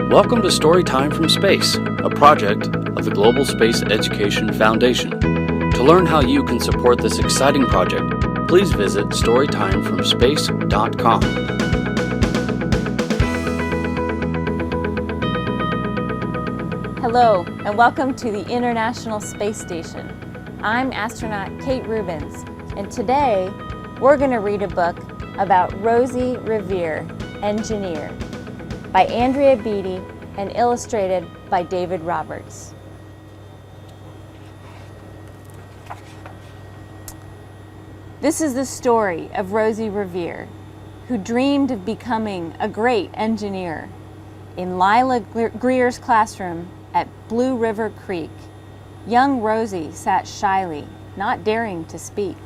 Welcome to Storytime from Space, a project of the Global Space Education Foundation. To learn how you can support this exciting project, please visit storytimefromspace.com. Hello, and welcome to the International Space Station. I'm astronaut Kate Rubins, and today we're going to read a book about Rosie Revere, engineer, by Andrea Beaty and illustrated by David Roberts. This is the story of Rosie Revere, who dreamed of becoming a great engineer. In Lila Greer's classroom at Blue River Creek, young Rosie sat shyly, not daring to speak.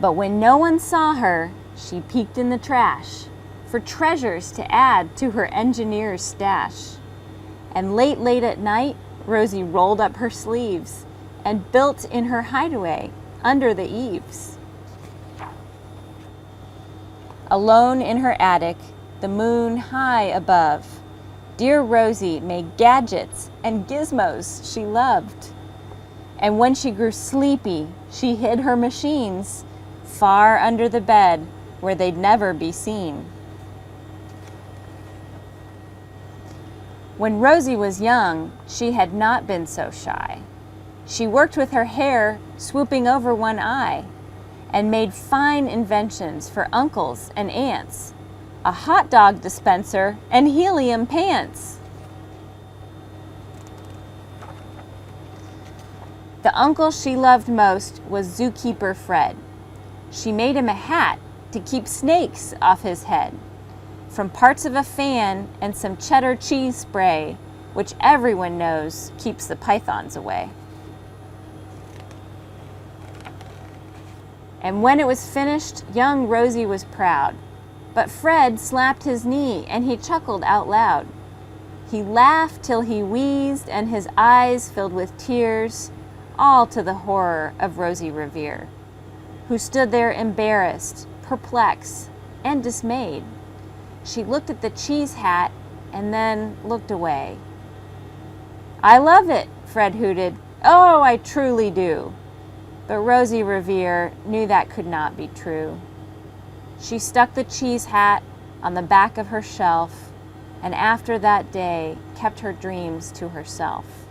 But when no one saw her, she peeked in the trash for treasures to add to her engineer's stash. And late at night, Rosie rolled up her sleeves and built in her hideaway under the eaves. Alone in her attic, the moon high above, dear Rosie made gadgets and gizmos she loved. And when she grew sleepy, she hid her machines far under the bed where they'd never be seen. When Rosie was young, she had not been so shy. She worked with her hair swooping over one eye and made fine inventions for uncles and aunts, a hot dog dispenser and helium pants. The uncle she loved most was zookeeper Fred. She made him a hat to keep snakes off his head, from parts of a fan and some cheddar cheese spray, which everyone knows keeps the pythons away. And when it was finished, young Rosie was proud. But Fred slapped his knee and he chuckled out loud. He laughed till he wheezed and his eyes filled with tears, all to the horror of Rosie Revere, who stood there embarrassed, perplexed, and dismayed. She looked at the cheese hat and then looked away. "I love it," Fred hooted. "Oh, I truly do." But Rosie Revere knew that could not be true. She stuck the cheese hat on the back of her shelf, and after that day kept her dreams to herself.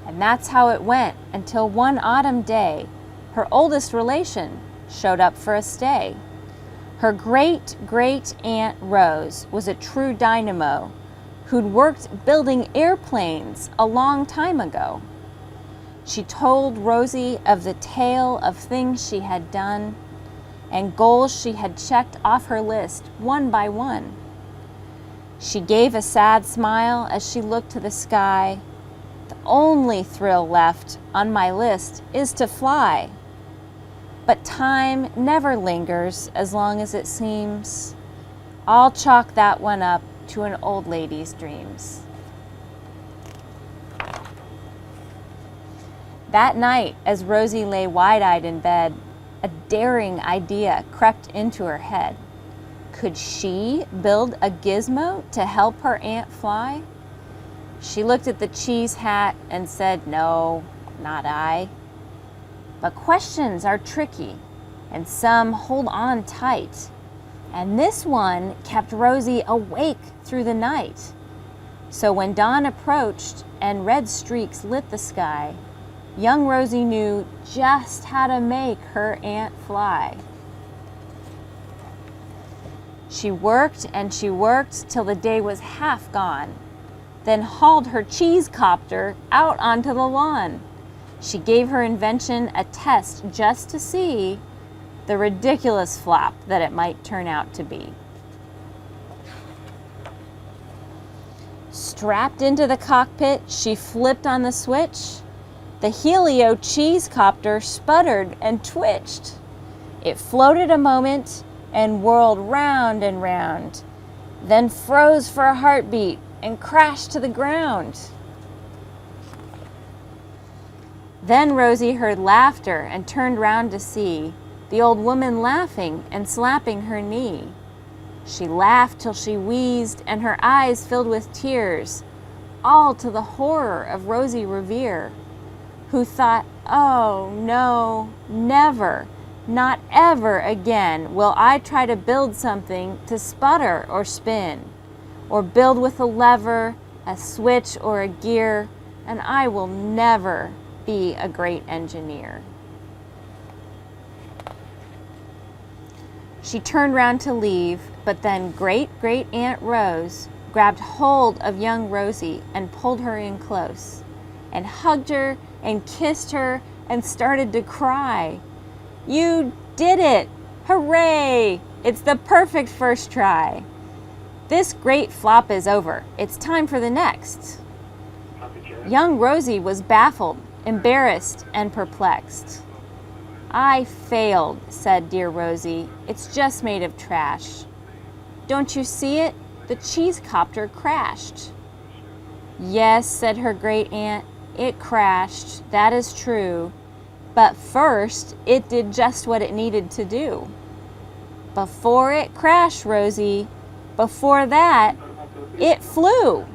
And that's how it went until one autumn day, her oldest relation showed up for a stay. Her great-great-aunt Rose was a true dynamo who'd worked building airplanes a long time ago. She told Rosie of the tale of things she had done and goals she had checked off her list one by one. She gave a sad smile as she looked to the sky. "The only thrill left on my list is to fly. But time never lingers as long as it seems. I'll chalk that one up to an old lady's dreams." That night, as Rosie lay wide-eyed in bed, a daring idea crept into her head. Could she build a gizmo to help her aunt fly? She looked at the cheese hat and said, "No, not I." But questions are tricky, and some hold on tight. And this one kept Rosie awake through the night. So when dawn approached and red streaks lit the sky, young Rosie knew just how to make her aunt fly. She worked and she worked till the day was half gone, then hauled her cheese copter out onto the lawn. She gave her invention a test just to see the ridiculous flop that it might turn out to be. Strapped into the cockpit, she flipped on the switch. The helio cheese copter sputtered and twitched. It floated a moment and whirled round and round, then froze for a heartbeat and crashed to the ground. Then Rosie heard laughter and turned round to see the old woman laughing and slapping her knee. She laughed till she wheezed, and her eyes filled with tears, all to the horror of Rosie Revere, who thought, "Oh no, never, not ever again will I try to build something to sputter or spin, or build with a lever, a switch, or a gear, and I will never be a great engineer." She turned round to leave, but then Great-Great-Aunt Rose grabbed hold of young Rosie and pulled her in close, and hugged her and kissed her and started to cry. "You did it! Hooray! It's the perfect first try. This great flop is over. It's time for the next." Young Rosie was baffled, embarrassed, and perplexed. "I failed," said dear Rosie. "It's just made of trash. Don't you see it? The cheese copter crashed." "Yes," said her great aunt, "it crashed. That is true. But first, it did just what it needed to do. Before it crashed, Rosie, before that, it flew."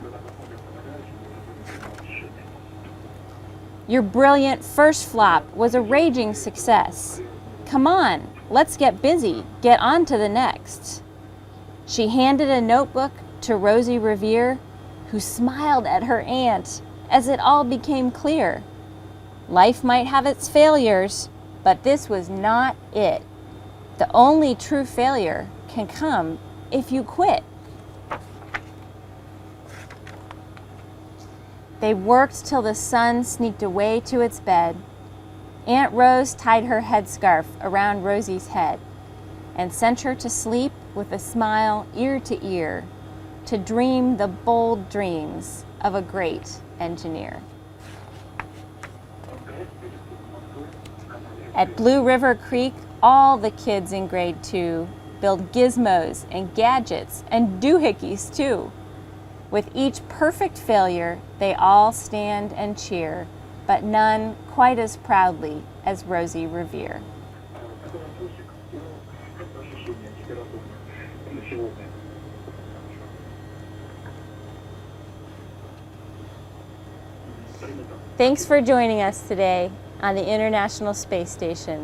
"Your brilliant first flop was a raging success. Come on, let's get busy, get on to the next." She handed a notebook to Rosie Revere, who smiled at her aunt as it all became clear. Life might have its failures, but this was not it. The only true failure can come if you quit. They worked till the sun sneaked away to its bed. Aunt Rose tied her headscarf around Rosie's head and sent her to sleep with a smile ear to ear, to dream the bold dreams of a great engineer. At Blue River Creek, all the kids in grade 2 build gizmos and gadgets and doohickeys too. With each perfect failure, they all stand and cheer, but none quite as proudly as Rosie Revere. Thanks for joining us today on the International Space Station.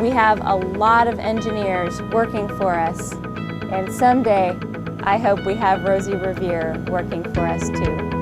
We have a lot of engineers working for us, and someday I hope we have Rosie Revere working for us too.